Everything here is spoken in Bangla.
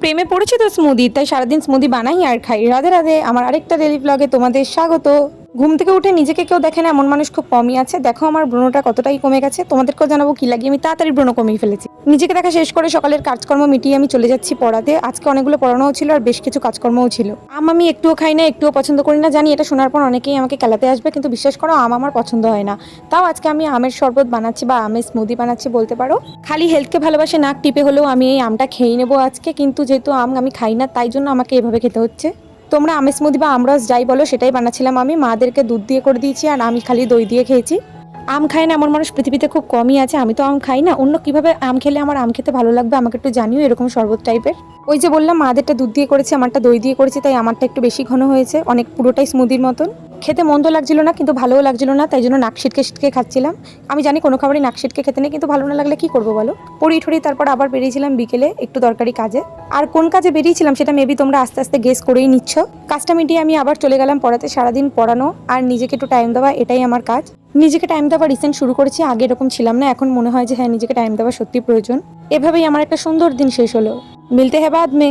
প্রেমে পড়েছে তো স্মুদি, তাই সারাদিন স্মুদি বানাই আর খাই। রাধে রাধে, আমার আরেকটা ডেলি ব্লগে তোমাদের স্বাগত। ঘুম থেকে উঠে নিজেকে কেউ দেখে না এমন মানুষ খুব কমই আছে। দেখো আমার ব্রণটা কতটাই কমে গেছে, তোমাদেরকেও জানাবো কি লাগিয়ে আমি তাড়াতাড়ি ব্রণ কমিয়ে ফেলেছি। নিজেকে দেখা শেষ করে সকালের কাজকর্ম মিটিয়ে আমি চলে যাচ্ছি পড়াতে। আজকে অনেকগুলো পড়ানোও ছিল আর বেশ কিছু কাজকর্মও ছিল। আমি একটুও খাই না, একটুও পছন্দ করি না। জানি এটা শোনার পর অনেকেই আমাকে কেলাতে আসবে, কিন্তু বিশ্বাস করো আমার পছন্দ হয় না। তাও আজকে আমি আমের শরবত বানাচ্ছি বা আমের স্মুদি বানাচ্ছি বলতে পারো। খালি হেলথকে ভালোবাসে নাক টিপে হলেও আমি এই আমটা খেয়ে নেবো আজকে, কিন্তু যেহেতু আমি খাই না তাই জন্য আমাকে এভাবে খেতে হচ্ছে। তোমরা আমের স্মুদি বা আমরস যাই বলো সেটাই বানাচ্ছিলাম আমি। মাদেরকে দুধ দিয়ে করে দিয়েছি আর আমি খালি দই দিয়ে খেয়েছি। আম খায় না এমন মানুষ পৃথিবীতে খুব কমই আছে। আমি তো আম খাই না, অন্য কিভাবে আম খেলে আমার আম খেতে ভালো লাগবে আমাকে একটু জানিও, এরকম শরবত টাইপের। ওই যে বললাম মাদেরটা দুধ দিয়ে করেছি, আমারটা দই দিয়ে করেছি, তাই আমারটা একটু বেশি ঘন হয়েছে, অনেক পুরোটাই স্মুদির মতন। খেতে মন্দ লাগছিল না, কিন্তু ভালোও লাগছিল না, তাই জন্য নাক সিটকে সিটকে খাচ্ছিলাম। আমি জানি কোনো খাবারই নাক সিটকে খেতে নেই, কিন্তু ভালো না লাগলে কি করবো বলো। পড়ি ঠড়ি তারপর আবার বেরিয়েছিলাম বিকেলে একটু দরকারি কাজে। আর কোন কাজে বেরিয়েছিলাম সেটা মেবি তোমরা আস্তে আস্তে গেস করেই নিচ্ছ। কাজটা মিটিয়ে আমি আবার চলে গেলাম পড়াতে। সারাদিন পড়ানো আর নিজেকে একটু টাইম দেওয়া, এটাই আমার কাজ। নিজেকে টাইম দেওয়া রিসেন্ট শুরু করেছি, আগে এরকম ছিলাম না। এখন মনে হয় যে হ্যাঁ, নিজেকে টাইম দেওয়া সত্যি প্রয়োজন। এভাবেই আমার একটা সুন্দর দিন শেষ হলো। মিলতে হ্যাঁ বাদ মে।